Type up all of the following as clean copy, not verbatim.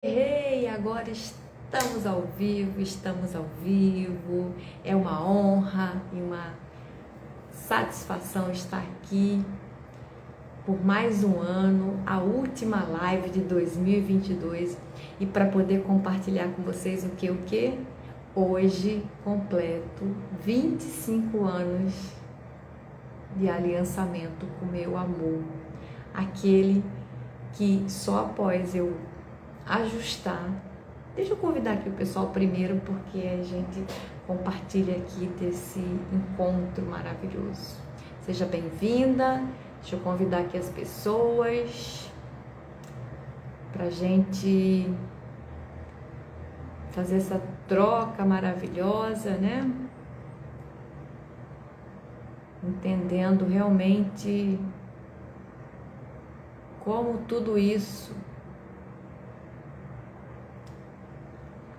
Ei, agora estamos ao vivo. É uma honra e uma satisfação estar aqui por mais um ano, a última live de 2022 e para poder compartilhar com vocês o que? Hoje completo 25 anos de aliançamento com meu amor, aquele que só após eu ajustar. Deixa eu convidar aqui o pessoal primeiro, porque a gente compartilha aqui desse encontro maravilhoso. Seja bem-vinda. Deixa eu convidar aqui as pessoas pra gente fazer essa troca maravilhosa, né? Entendendo realmente como tudo isso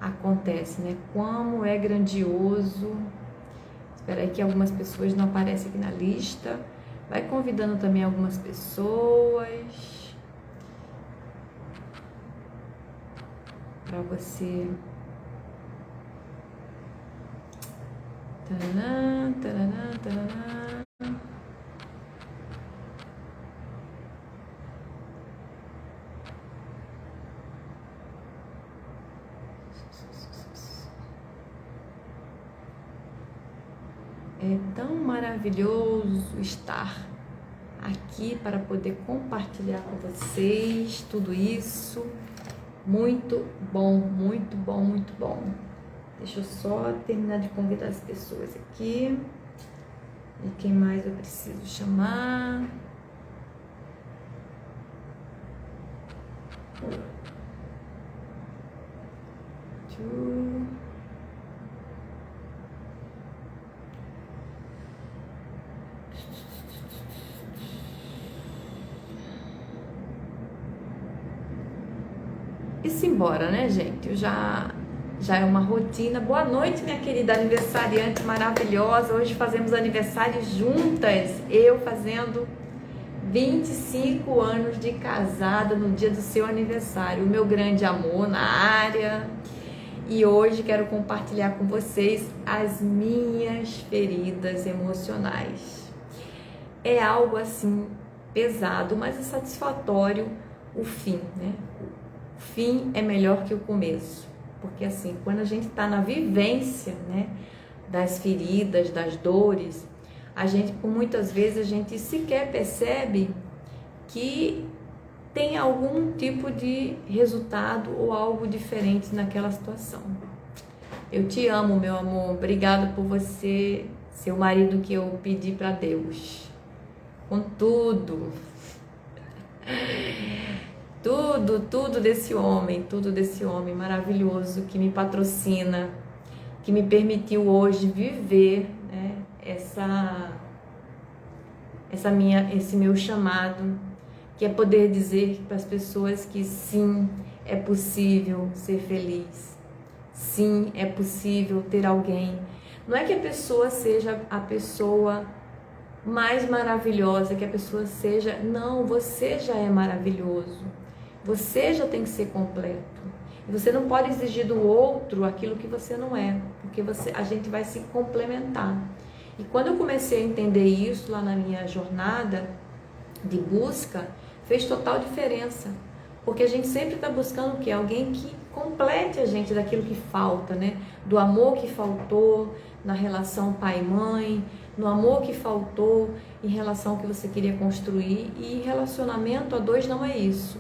acontece, né? Como é grandioso. Espera aí que algumas pessoas não aparecem aqui na lista. Vai convidando também algumas pessoas para você. Taranã, taranã, taranã. É tão maravilhoso estar aqui para poder compartilhar com vocês tudo isso. Muito bom, muito bom, muito bom. Deixa eu só terminar de convidar as pessoas aqui. E quem mais eu preciso chamar? E simbora, né, gente? Já é uma rotina. Boa noite, minha querida aniversariante maravilhosa. Hoje fazemos aniversário juntas. Eu fazendo 25 anos de casada no dia do seu aniversário. O meu grande amor na área. E hoje quero compartilhar com vocês as minhas feridas emocionais. É algo assim pesado, mas é satisfatório o fim, né? O fim é melhor que o começo, porque assim, quando a gente está na vivência, né, das feridas, das dores, a gente, por muitas vezes, a gente sequer percebe que tem algum tipo de resultado ou algo diferente naquela situação. Eu te amo, meu amor. Obrigada por você ser o marido que eu pedi para Deus. Com tudo. Tudo desse homem maravilhoso que me patrocina, que me permitiu hoje viver, né, esse meu chamado, que é poder dizer para as pessoas que sim, é possível ser feliz, sim, é possível ter alguém. Não é que a pessoa seja a pessoa mais maravilhosa, que a pessoa seja, não, você já é maravilhoso, você já tem que ser completo. E você não pode exigir do outro aquilo que você não é, porque a gente vai se complementar. E quando eu comecei a entender isso lá na minha jornada de busca, fez total diferença, porque a gente sempre está buscando o quê? Alguém que complete a gente daquilo que falta, né? Do amor que faltou na relação pai e mãe, no amor que faltou em relação ao que você queria construir. E relacionamento a dois não é isso,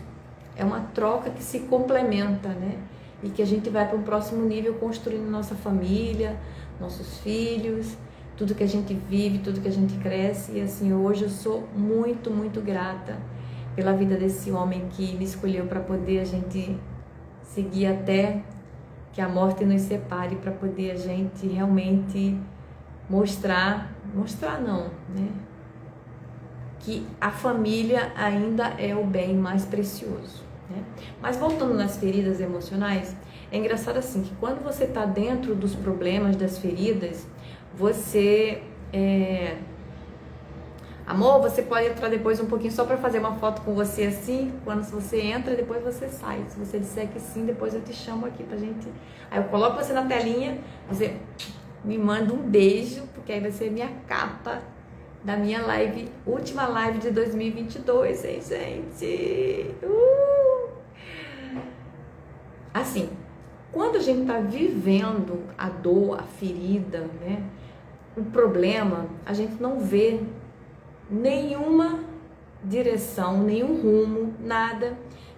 é uma troca que se complementa, né? E que a gente vai para um próximo nível construindo nossa família, nossos filhos, tudo que a gente vive, tudo que a gente cresce. E assim, hoje eu sou muito, muito grata pela vida desse homem que me escolheu para poder a gente seguir até que a morte nos separe, para poder a gente realmente mostrar não, né? Que a família ainda é o bem mais precioso, né? Mas voltando nas feridas emocionais, é engraçado assim, que quando você está dentro dos problemas, das feridas, você Amor, você pode entrar depois um pouquinho só para fazer uma foto com você assim? Quando você entra, depois você sai. Se você disser que sim, depois eu te chamo aqui pra gente... Aí eu coloco você na telinha, você me manda um beijo, porque aí vai ser minha capa da minha live, última live de 2022, hein, gente? Assim, quando a gente tá vivendo a dor, a ferida, né? O problema, a gente não vê nenhuma direção, nenhum rumo, nada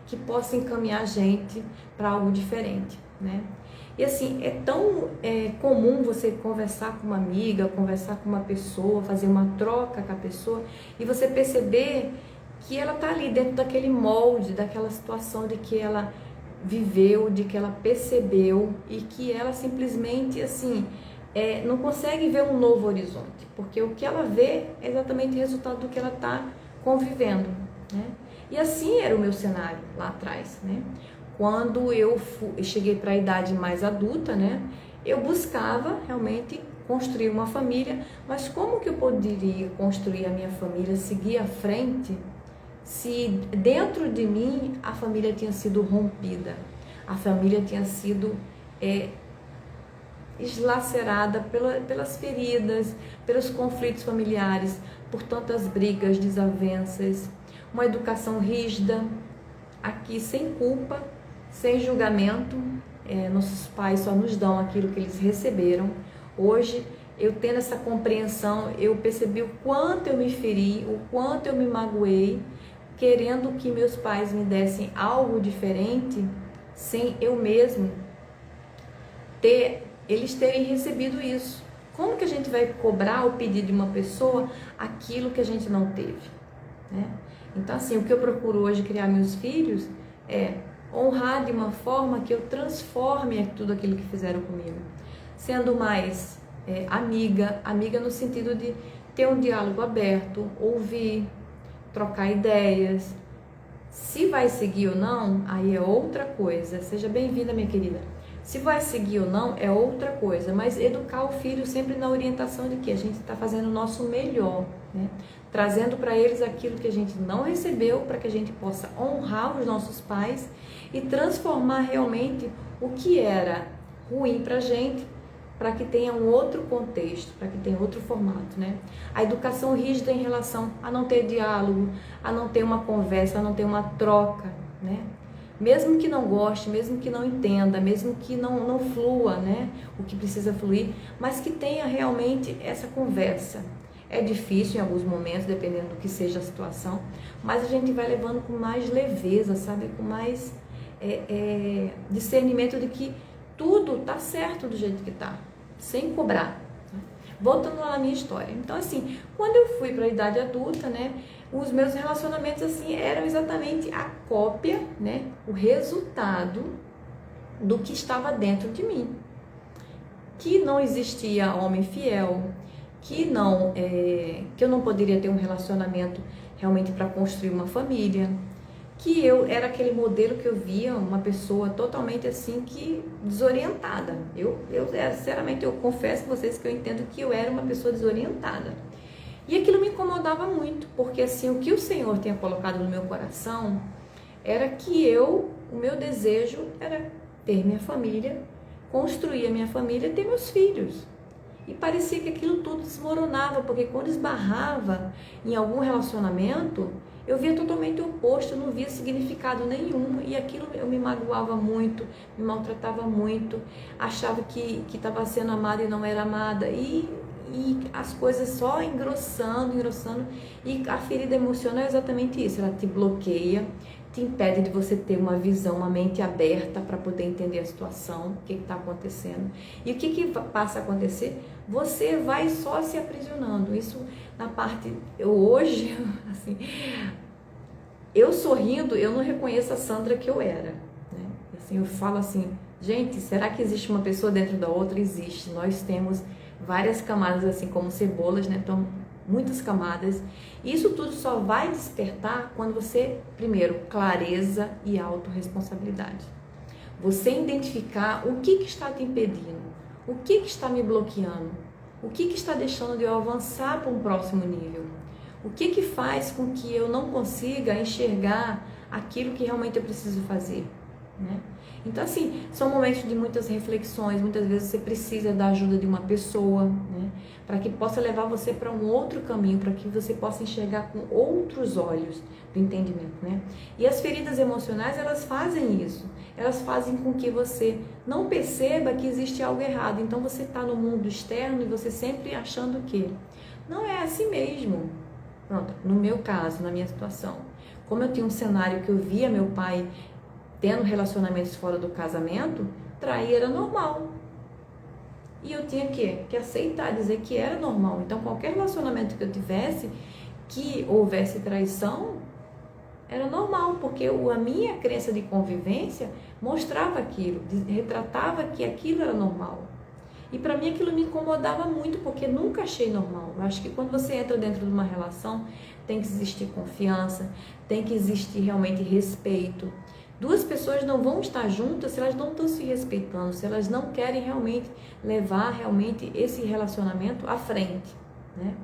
que possa encaminhar a gente para algo diferente, né? E assim, é tão comum você conversar com uma amiga, conversar com uma pessoa, fazer uma troca com a pessoa e você perceber que ela tá ali dentro daquele molde, daquela situação de que ela viveu, de que ela percebeu e que ela simplesmente assim não consegue ver um novo horizonte, porque o que ela vê é exatamente o resultado do que ela está convivendo, né? E assim era o meu cenário lá atrás, né? Quando eu cheguei para a idade mais adulta, né? Eu buscava realmente construir uma família, mas como que eu poderia construir a minha família, seguir à frente, se dentro de mim a família tinha sido rompida, a família tinha sido eslacerada pelas feridas, pelos conflitos familiares, por tantas brigas, desavenças, uma educação rígida, aqui sem culpa, sem julgamento. Nossos pais só nos dão aquilo que eles receberam. Hoje, eu tendo essa compreensão, eu percebi o quanto eu me feri, o quanto eu me magoei, querendo que meus pais me dessem algo diferente, sem eu mesmo eles terem recebido isso. Como que a gente vai cobrar ou pedir de uma pessoa aquilo que a gente não teve, né? Então assim, o que eu procuro hoje criar meus filhos é honrar de uma forma que eu transforme tudo aquilo que fizeram comigo, sendo mais amiga no sentido de ter um diálogo aberto, ouvir, trocar ideias. Se vai seguir ou não, aí é outra coisa. Seja bem-vinda, minha querida. Se vai seguir ou não é outra coisa, mas educar o filho sempre na orientação de que a gente está fazendo o nosso melhor, né? Trazendo para eles aquilo que a gente não recebeu, para que a gente possa honrar os nossos pais e transformar realmente o que era ruim para a gente, para que tenha um outro contexto, para que tenha outro formato, né? A educação rígida em relação a não ter diálogo, a não ter uma conversa, a não ter uma troca, né? Mesmo que não goste, mesmo que não entenda, mesmo que não flua, né, o que precisa fluir, mas que tenha realmente essa conversa. É difícil em alguns momentos, dependendo do que seja a situação, mas a gente vai levando com mais leveza, sabe, com mais discernimento de que tudo tá certo do jeito que tá, sem cobrar. Voltando lá na minha história. Então, assim, quando eu fui para a idade adulta, né, os meus relacionamentos, assim, eram exatamente a cópia, né, o resultado do que estava dentro de mim. Que não existia homem fiel, que eu não poderia ter um relacionamento realmente para construir uma família, que eu era aquele modelo que eu via, uma pessoa totalmente assim, que desorientada. Sinceramente, eu confesso a vocês que eu entendo que eu era uma pessoa desorientada. E aquilo me incomodava muito, porque assim, o que o Senhor tinha colocado no meu coração era que o meu desejo era ter minha família, construir a minha família, ter meus filhos. E parecia que aquilo tudo desmoronava, porque quando esbarrava em algum relacionamento, eu via totalmente o oposto, eu não via significado nenhum, e aquilo eu me magoava muito, me maltratava muito, achava que estava sendo amada e não era amada, e as coisas só engrossando, e a ferida emocional é exatamente isso, ela te bloqueia, te impede de você ter uma visão, uma mente aberta para poder entender a situação, o que está acontecendo. E o que passa a acontecer? Você vai só se aprisionando. Isso na parte... hoje, assim, eu sorrindo, eu não reconheço a Sandra que eu era, né? Assim, eu falo assim, gente, será que existe uma pessoa dentro da outra? Existe. Nós temos várias camadas, assim como cebolas, né? Então, muitas camadas. Isso tudo só vai despertar quando você, primeiro, clareza e autorresponsabilidade. Você identificar o que está te impedindo, o que está me bloqueando, o que está deixando de eu avançar para um próximo nível, O que que faz com que eu não consiga enxergar aquilo que realmente eu preciso fazer, né? Então, assim, são momentos de muitas reflexões. Muitas vezes você precisa da ajuda de uma pessoa, né, para que possa levar você para um outro caminho, para que você possa enxergar com outros olhos do entendimento, né? E as feridas emocionais, elas fazem isso. Elas fazem com que você não perceba que existe algo errado. Então, você está no mundo externo e você sempre achando que não é assim mesmo. Pronto, no meu caso, na minha situação, como eu tinha um cenário que eu via meu pai tendo relacionamentos fora do casamento, trair era normal. E eu tinha que aceitar, dizer que era normal. Então, qualquer relacionamento que eu tivesse, que houvesse traição, era normal, porque a minha crença de convivência mostrava aquilo, retratava que aquilo era normal. E para mim aquilo me incomodava muito, porque nunca achei normal. Eu acho que quando você entra dentro de uma relação, tem que existir confiança, tem que existir realmente respeito. Duas pessoas não vão estar juntas se elas não estão se respeitando, se elas não querem realmente levar realmente esse relacionamento à frente, né?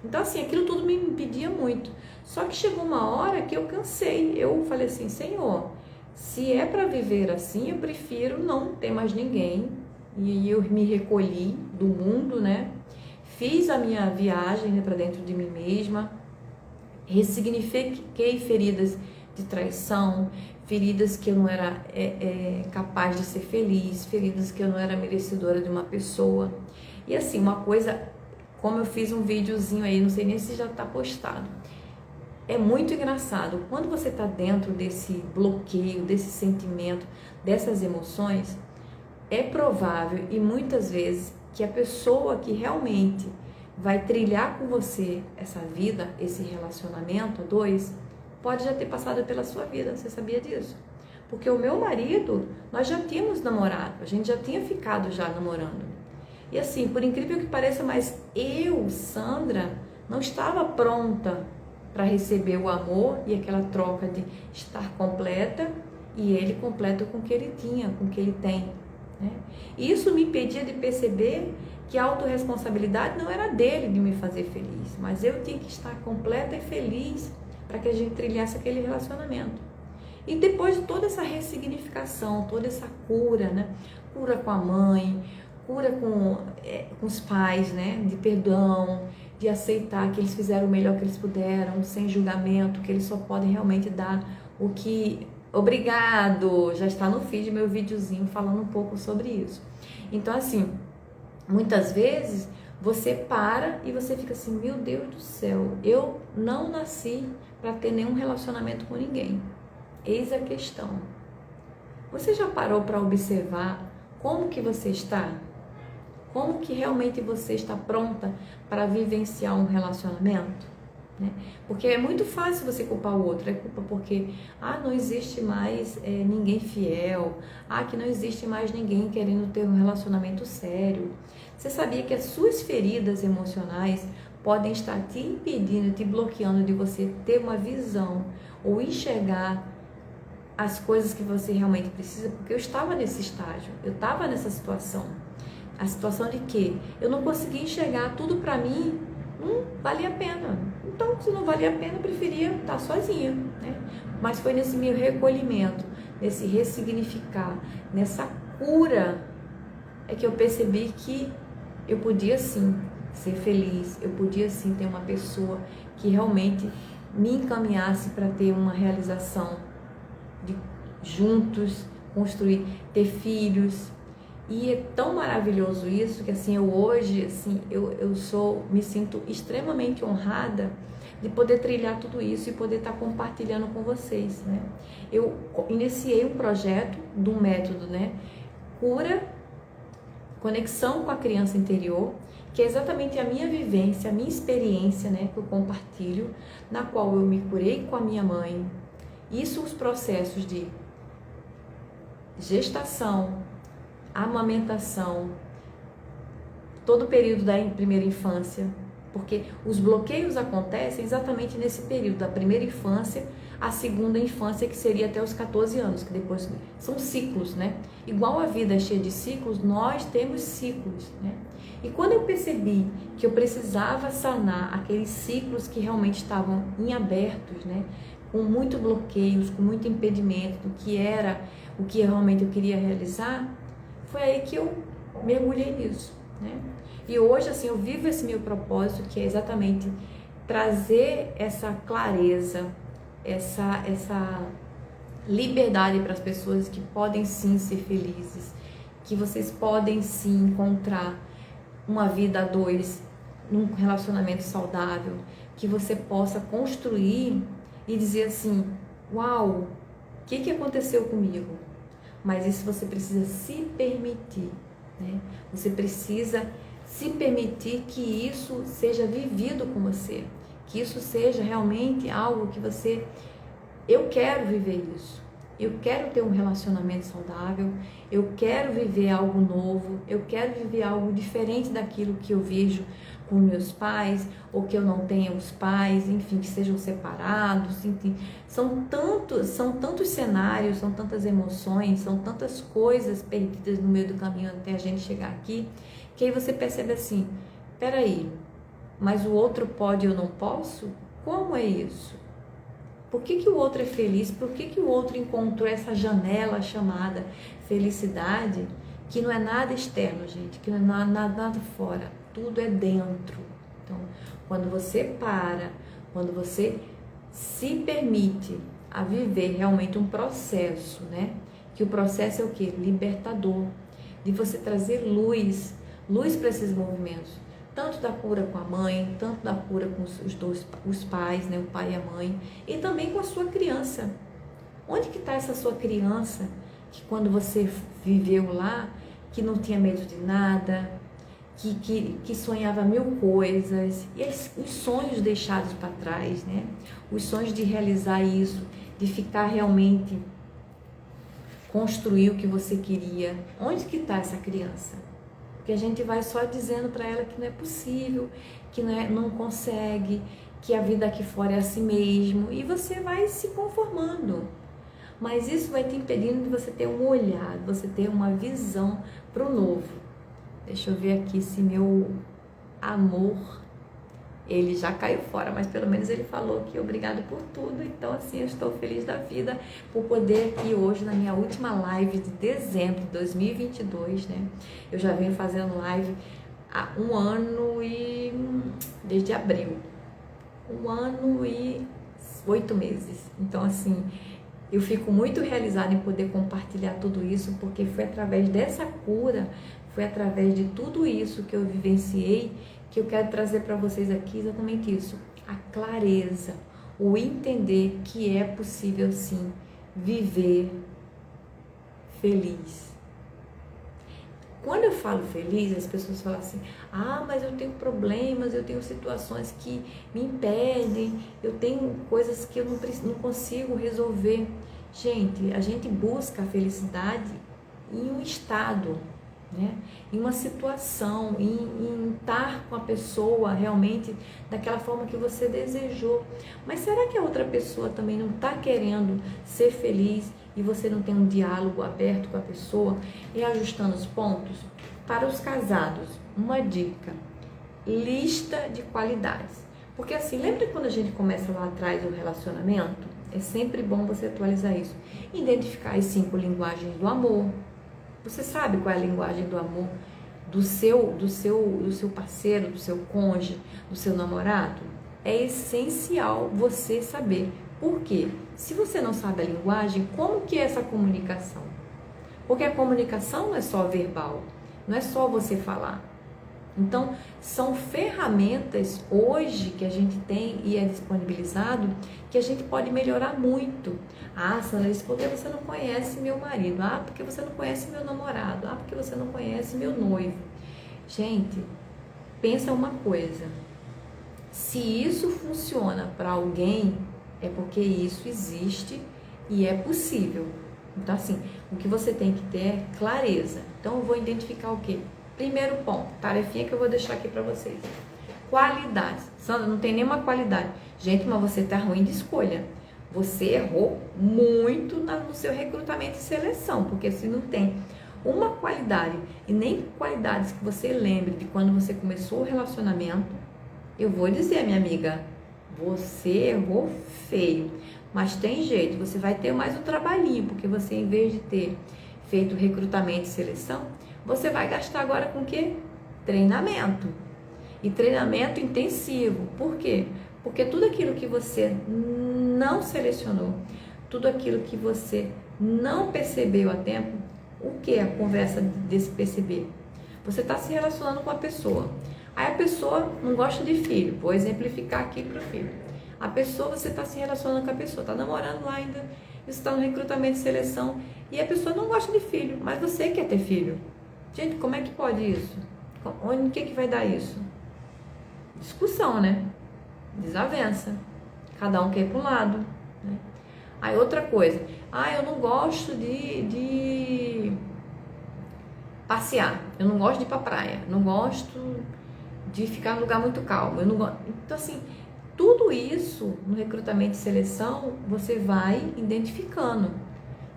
Então, assim, aquilo tudo me impedia muito. Só que chegou uma hora que eu cansei. Eu falei assim, Senhor, se é para viver assim, eu prefiro não ter mais ninguém. E eu me recolhi do mundo, né? Fiz a minha viagem, né, para dentro de mim mesma. Ressignifiquei feridas de traição, feridas que eu não era capaz de ser feliz, feridas que eu não era merecedora de uma pessoa. E assim, uma coisa, como eu fiz um videozinho aí, não sei nem se já está postado, é muito engraçado, quando você está dentro desse bloqueio, desse sentimento, dessas emoções, é provável e muitas vezes que a pessoa que realmente vai trilhar com você essa vida, esse relacionamento a dois, pode já ter passado pela sua vida. Você sabia disso? Porque o meu marido, nós já tínhamos namorado, a gente já tinha ficado já namorando. E assim, por incrível que pareça, mas eu, Sandra, não estava pronta para receber o amor e aquela troca de estar completa e ele completo com o que ele tinha, com o que ele tem, né? E isso me impedia de perceber que a autorresponsabilidade não era dele de me fazer feliz, mas eu tinha que estar completa e feliz para que a gente trilhasse aquele relacionamento. E depois de toda essa ressignificação, toda essa cura, né? Cura com a mãe, cura com os pais, né? De perdão, de aceitar que eles fizeram o melhor que eles puderam, sem julgamento, que eles só podem realmente dar o que... Obrigado! Já está no feed meu videozinho falando um pouco sobre isso. Então, assim, muitas vezes você para e você fica assim, meu Deus do céu, eu não nasci para ter nenhum relacionamento com ninguém. Eis a questão. Você já parou para observar como que você está? Como que realmente você está pronta para vivenciar um relacionamento? Né? Porque é muito fácil você culpar o outro. É culpa porque não existe mais ninguém fiel. Que não existe mais ninguém querendo ter um relacionamento sério. Você sabia que as suas feridas emocionais podem estar te impedindo, te bloqueando de você ter uma visão ou enxergar as coisas que você realmente precisa? Porque eu estava nesse estágio, eu estava nessa situação. A situação de que eu não conseguia enxergar tudo para mim, não valia a pena. Então, se não valia a pena, eu preferia estar sozinha, né? Mas foi nesse meu recolhimento, nesse ressignificar, nessa cura, é que eu percebi que eu podia sim ser feliz, eu podia sim ter uma pessoa que realmente me encaminhasse para ter uma realização de juntos, construir, ter filhos. E é tão maravilhoso isso que assim, eu hoje, assim, me sinto extremamente honrada de poder trilhar tudo isso e poder estar compartilhando com vocês, né? Eu iniciei um projeto de um método, né? Cura, conexão com a criança interior, que é exatamente a minha vivência, a minha experiência, né? Que eu compartilho, na qual eu me curei com a minha mãe. Isso, os processos de gestação, amamentação, todo o período da primeira infância, porque os bloqueios acontecem exatamente nesse período da primeira infância a segunda infância, que seria até os 14 anos, que depois são ciclos, né? Igual a vida é cheia de ciclos, nós temos ciclos, né? E quando eu percebi que eu precisava sanar aqueles ciclos que realmente estavam em abertos, né? Com muito bloqueios, com muito impedimento do que era o que realmente eu queria realizar, foi aí que eu mergulhei nisso, né? E hoje, assim, eu vivo esse meu propósito, que é exatamente trazer essa clareza, essa liberdade para as pessoas que podem sim ser felizes, que vocês podem sim encontrar uma vida a dois, num relacionamento saudável, que você possa construir e dizer assim, uau, o que aconteceu comigo? Mas isso você precisa se permitir, né? Você precisa se permitir que isso seja vivido com você, que isso seja realmente algo que você, eu quero viver isso, eu quero ter um relacionamento saudável, eu quero viver algo novo, eu quero viver algo diferente daquilo que eu vejo com meus pais, ou que eu não tenha os pais, enfim, que sejam separados, enfim. São tantos cenários, são tantas emoções, são tantas coisas perdidas no meio do caminho até a gente chegar aqui, que aí você percebe assim, peraí, mas o outro pode e eu não posso? Como é isso? Por que o outro é feliz? Por que o outro encontrou essa janela chamada felicidade, que não é nada externo, gente, que não é nada fora, tudo é dentro. Então, quando você para, quando você se permite a viver realmente um processo, né? Que o processo é o quê? Libertador, de você trazer luz para esses movimentos, tanto da cura com a mãe, tanto da cura com os pais, né, o pai e a mãe, e também com a sua criança. Onde que está essa sua criança, que quando você viveu lá, que não tinha medo de nada, que sonhava mil coisas, e os sonhos deixados para trás, né? Os sonhos de realizar isso, de ficar realmente, construir o que você queria. Onde que está essa criança? Porque a gente vai só dizendo para ela que não é possível, que não consegue, que a vida aqui fora é assim mesmo, e você vai se conformando. Mas isso vai te impedindo de você ter um olhar, de você ter uma visão para o novo. Deixa eu ver aqui se meu amor, ele já caiu fora, mas pelo menos ele falou que obrigado por tudo. Então, assim, eu estou feliz da vida por poder aqui hoje, na minha última live de dezembro de 2022, né? Eu já venho fazendo live há um ano e... desde abril. 1 ano e 8 meses. Então, assim, eu fico muito realizada em poder compartilhar tudo isso, porque foi através dessa cura, foi através de tudo isso que eu vivenciei, que eu quero trazer para vocês aqui exatamente isso, a clareza, o entender que é possível sim viver feliz. Quando eu falo feliz, as pessoas falam assim, mas eu tenho problemas, eu tenho situações que me impedem, eu tenho coisas que eu não consigo resolver. Gente, a gente busca a felicidade em um estado, né? Em uma situação, em estar com a pessoa realmente daquela forma que você desejou. Mas será que a outra pessoa também não está querendo ser feliz e você não tem um diálogo aberto com a pessoa e ajustando os pontos? Para os casados, uma dica: lista de qualidades. Porque assim, lembra quando a gente começa lá atrás o relacionamento? É sempre bom você atualizar isso. Identificar as 5 linguagens do amor. Você sabe qual é a linguagem do amor do seu parceiro, do seu cônjuge, do seu namorado? É essencial você saber. Por quê? Se você não sabe a linguagem, como que é essa comunicação? Porque a comunicação não é só verbal, não é só você falar. Então, são ferramentas hoje que a gente tem e é disponibilizado que a gente pode melhorar muito. Sandra, isso porque você não conhece meu marido. Porque você não conhece meu namorado. Porque você não conhece meu noivo. Gente, pensa uma coisa. Se isso funciona para alguém, é porque isso existe e é possível. Então, assim, o que você tem que ter é clareza. Então, eu vou identificar o quê? Primeiro ponto, tarefinha que eu vou deixar aqui para vocês. Qualidades. Sandra, não tem nenhuma qualidade. Gente, mas você tá ruim de escolha. Você errou muito no seu recrutamento e seleção, porque se não tem uma qualidade e nem qualidades que você lembre de quando você começou o relacionamento, eu vou dizer, minha amiga, você errou feio. Mas tem jeito, você vai ter mais um trabalhinho, porque você, em vez de ter feito recrutamento e seleção, você vai gastar agora com o quê? Treinamento. E treinamento intensivo. Por quê? Porque tudo aquilo que você não selecionou, tudo aquilo que você não percebeu a tempo, o que é a conversa desse perceber? Você está se relacionando com a pessoa. Aí a pessoa não gosta de filho. Vou exemplificar aqui para o filho. A pessoa, você está se relacionando com a pessoa, está namorando lá ainda, você está no recrutamento e seleção, e a pessoa não gosta de filho, mas você quer ter filho. Gente, como é que pode isso? O que vai dar isso? Discussão, né? Desavença. Cada um quer ir para um lado. Né? Aí outra coisa, eu não gosto de passear, eu não gosto de ir para praia, não gosto de ficar num lugar muito calmo, eu não gosto. Então assim, tudo isso no recrutamento e seleção você vai identificando.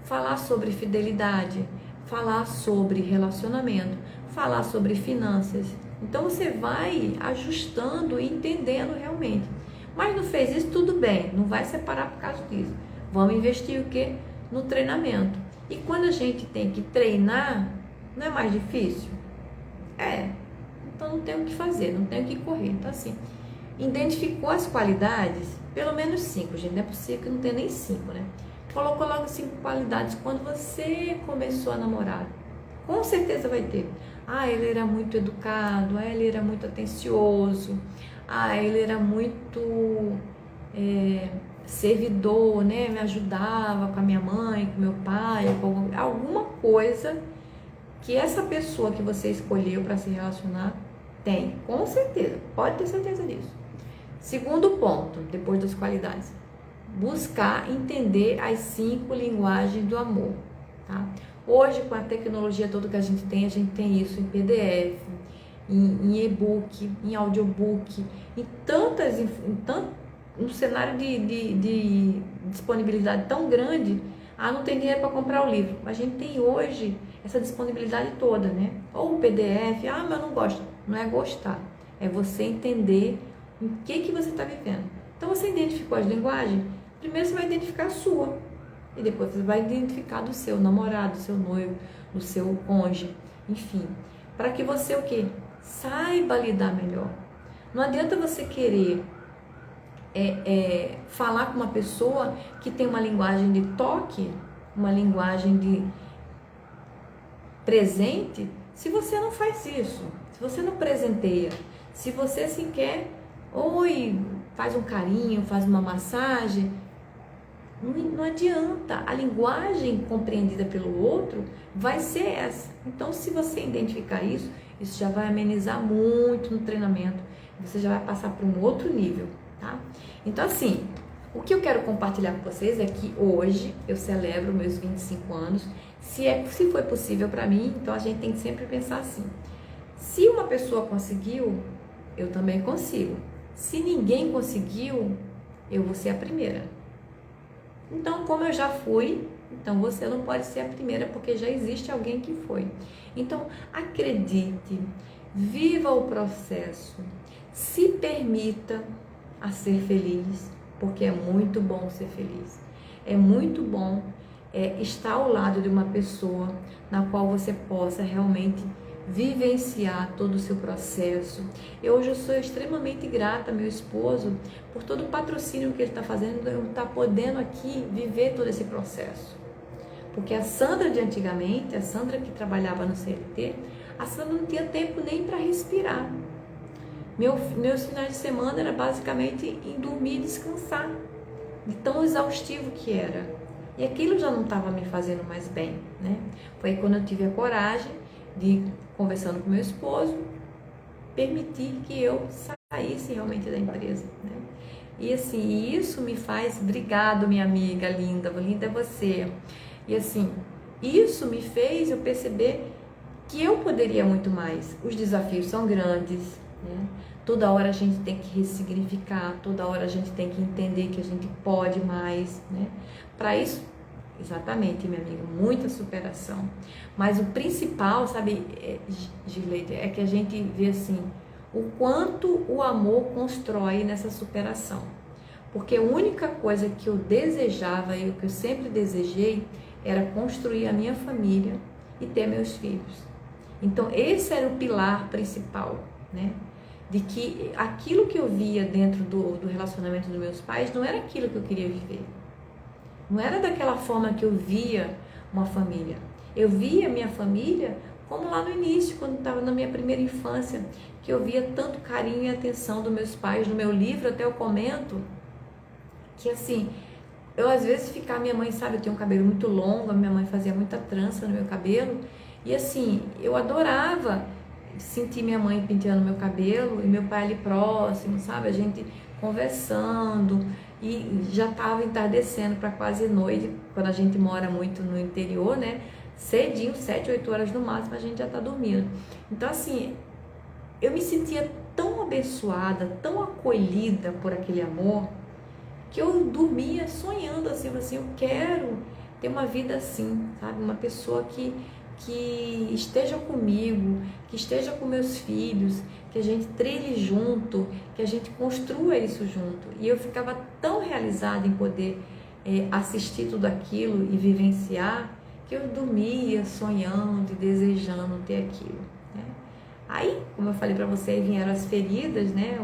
Falar sobre fidelidade, falar sobre relacionamento, falar sobre finanças. Então você vai ajustando e entendendo realmente. Mas não fez isso, tudo bem, não vai separar por causa disso. Vamos investir o quê? No treinamento. E quando a gente tem que treinar, não é mais difícil? Então não tem o que fazer, não tem o que correr. Então assim, identificou as qualidades, pelo menos 5, gente, não é possível que não tenha nem 5, né? Colocou logo 5 qualidades quando você começou a namorar. Com certeza vai ter. Ele era muito educado, ele era muito atencioso, ele era muito servidor, né? Me ajudava com a minha mãe, com meu pai, com alguma coisa que essa pessoa que você escolheu para se relacionar tem, com certeza, pode ter certeza disso. Segundo ponto, depois das qualidades, buscar entender as 5 linguagens do amor, tá? Hoje, com a tecnologia toda que a gente tem isso em PDF, em e-book, em audiobook, um cenário de disponibilidade tão grande, não tem dinheiro para comprar o livro. A gente tem hoje essa disponibilidade toda, né? Ou o PDF, mas eu não gosto. Não é gostar, é você entender o que você está vivendo. Então você identificou as linguagens, primeiro você vai identificar a sua, e depois você vai identificar do seu namorado, do seu noivo, do seu cônjuge, enfim, para que você o quê? Saiba lidar melhor. Não adianta você querer falar com uma pessoa que tem uma linguagem de toque, uma linguagem de presente, se você não faz isso, se você não presenteia, se você sequer faz um carinho, faz uma massagem, não adianta. A linguagem compreendida pelo outro vai ser essa. Então, se você identificar isso já vai amenizar muito no treinamento, você já vai passar para um outro nível, tá? Então, assim, o que eu quero compartilhar com vocês é que hoje eu celebro meus 25 anos. Se foi possível para mim, então a gente tem que sempre pensar assim: se uma pessoa conseguiu, eu também consigo. Se ninguém conseguiu, eu vou ser a primeira. Então, como eu já fui, então você não pode ser a primeira, porque já existe alguém que foi. Então, acredite, viva o processo, se permita a ser feliz, porque é muito bom ser feliz. É muito bom estar ao lado de uma pessoa na qual você possa realmente vivenciar todo o seu processo. Hoje eu sou extremamente grata ao meu esposo por todo o patrocínio que ele está fazendo, eu estar podendo aqui viver todo esse processo. Porque a Sandra de antigamente, a Sandra que trabalhava no CLT, a Sandra não tinha tempo nem para respirar. Meus finais de semana era basicamente em dormir e descansar, de tão exaustivo que era. E aquilo já não estava me fazendo mais bem, né? Foi aí quando eu tive a coragem de, conversando com meu esposo, permitir que eu saísse realmente da empresa, né? E assim, isso me faz, obrigado minha amiga linda, linda é você. E assim, isso me fez eu perceber que eu poderia muito mais. Os desafios são grandes, né? Toda hora a gente tem que ressignificar, toda hora a gente tem que entender que a gente pode mais, né? Para isso, exatamente, minha amiga, muita superação. Mas o principal, sabe, Gileide, é que a gente vê assim, o quanto o amor constrói nessa superação. Porque a única coisa que eu desejava e o que eu sempre desejei era construir a minha família e ter meus filhos. Então esse era o pilar principal, né? De que aquilo que eu via dentro do relacionamento dos meus pais não era aquilo que eu queria viver. Não era daquela forma que eu via uma família. Eu via minha família como lá no início, quando estava na minha primeira infância, que eu via tanto carinho e atenção dos meus pais. No meu livro até eu comento que assim, eu às vezes ficava, minha mãe sabe, eu tenho um cabelo muito longo, a minha mãe fazia muita trança no meu cabelo, e assim, eu adorava sentir minha mãe penteando meu cabelo e meu pai ali próximo, sabe, a gente conversando, e já estava entardecendo para quase noite, quando a gente mora muito no interior, né, cedinho, 7, 8 horas no máximo, a gente já tá dormindo. Então assim, eu me sentia tão abençoada, tão acolhida por aquele amor, que eu dormia sonhando assim, eu quero ter uma vida assim, sabe? Uma pessoa que esteja comigo, que esteja com meus filhos, que a gente trilhe junto, que a gente construa isso junto. E eu ficava tão realizada em poder assistir tudo aquilo e vivenciar, que eu dormia sonhando e desejando ter aquilo, né? Aí, como eu falei para você, vieram as feridas, né?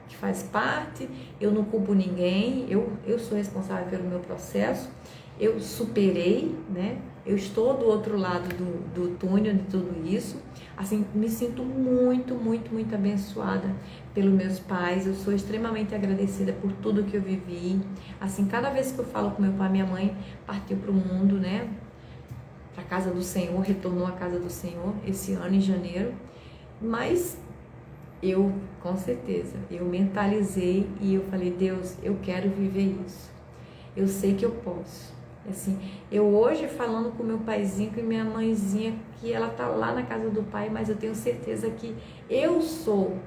Que faz parte, eu não culpo ninguém, eu sou responsável pelo meu processo, eu superei, né? Eu estou do outro lado do túnel de tudo isso, assim, me sinto muito, muito, muito abençoada pelos meus pais, eu sou extremamente agradecida por tudo que eu vivi, assim, cada vez que eu falo com meu pai, minha mãe partiu para o mundo, né? Para a casa do Senhor, retornou à casa do Senhor esse ano em janeiro, mas eu, com certeza, eu mentalizei e eu falei, Deus, eu quero viver isso. Eu sei que eu posso. Assim, eu hoje falando com meu paizinho e minha mãezinha, que ela tá lá na casa do pai, mas eu tenho certeza que eu sou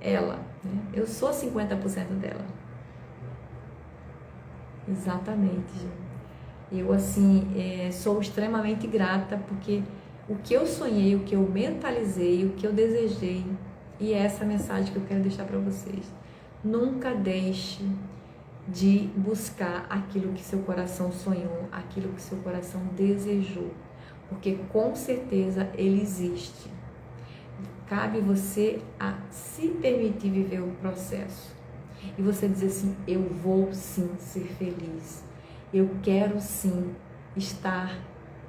ela, né? Eu sou 50% dela. Exatamente, gente. Eu, assim, sou extremamente grata porque o que eu sonhei, o que eu mentalizei, o que eu desejei, e é essa mensagem que eu quero deixar para vocês. Nunca deixe de buscar aquilo que seu coração sonhou, aquilo que seu coração desejou, porque com certeza ele existe. Cabe você a se permitir viver o processo e você dizer assim, eu vou sim ser feliz, eu quero sim estar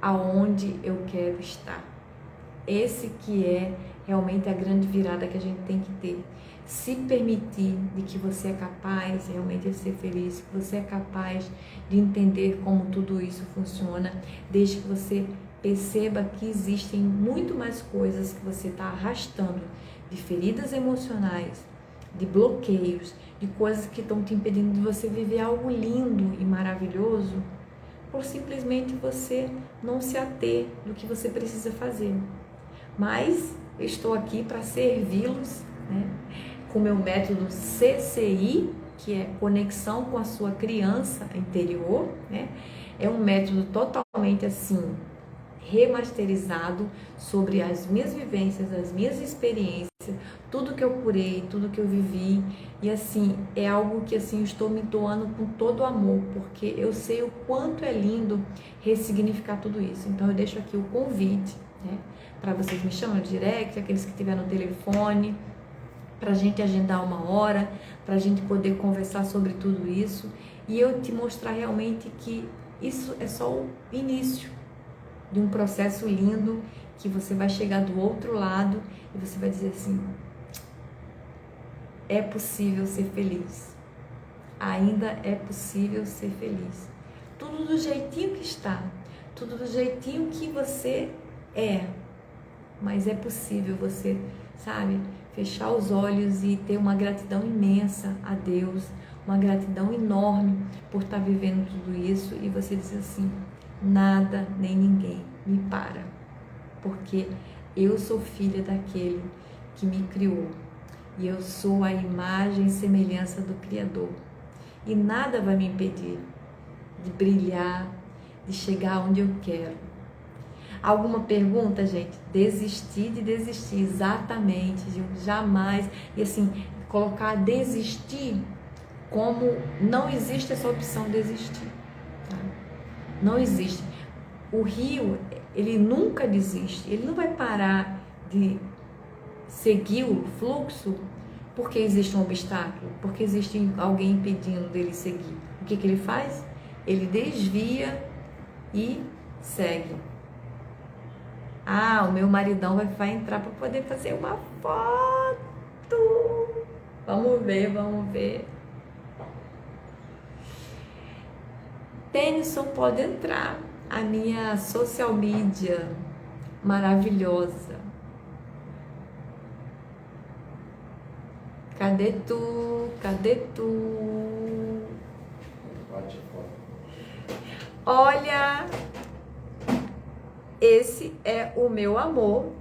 aonde eu quero estar. Esse que é realmente a grande virada que a gente tem que ter. Se permitir de que você é capaz realmente de ser feliz, que você é capaz de entender como tudo isso funciona, desde que você perceba que existem muito mais coisas que você está arrastando, de feridas emocionais, de bloqueios, de coisas que estão te impedindo de você viver algo lindo e maravilhoso, por simplesmente você não se ater do que você precisa fazer. Mas eu estou aqui para servi-los, né, com o meu método CCI, que é conexão com a sua criança interior, né? É um método totalmente assim remasterizado sobre as minhas vivências, as minhas experiências, tudo que eu curei, tudo que eu vivi, e assim, é algo que assim, eu estou me doando com todo o amor, porque eu sei o quanto é lindo ressignificar tudo isso. Então eu deixo aqui o convite, né, para vocês me chamam no direct, aqueles que estiver no telefone, para a gente agendar uma hora, para a gente poder conversar sobre tudo isso, e eu te mostrar realmente que isso é só o início de um processo lindo, que você vai chegar do outro lado e você vai dizer assim, é possível ser feliz, ainda é possível ser feliz, tudo do jeitinho que está, tudo do jeitinho que você é, mas é possível você, sabe, fechar os olhos e ter uma gratidão imensa a Deus, uma gratidão enorme por estar vivendo tudo isso, e você dizer assim, nada nem ninguém me para, porque eu sou filha daquele que me criou, E eu sou a imagem e semelhança do Criador. E nada vai me impedir de brilhar, de chegar onde eu quero. Alguma pergunta, gente? Desistir de desistir, exatamente. Jamais. E assim, colocar desistir como não existe essa opção desistir. Tá? Não existe. O rio, ele nunca desiste. Ele não vai parar de seguir o fluxo porque existe um obstáculo, porque existe alguém impedindo dele seguir. O que ele faz? Ele desvia e segue. Ah, o meu maridão vai entrar para poder fazer uma foto. Vamos ver, vamos ver. Tennyson pode entrar. A minha social media maravilhosa. Cadê tu? Cadê tu? Olha, esse é o meu amor.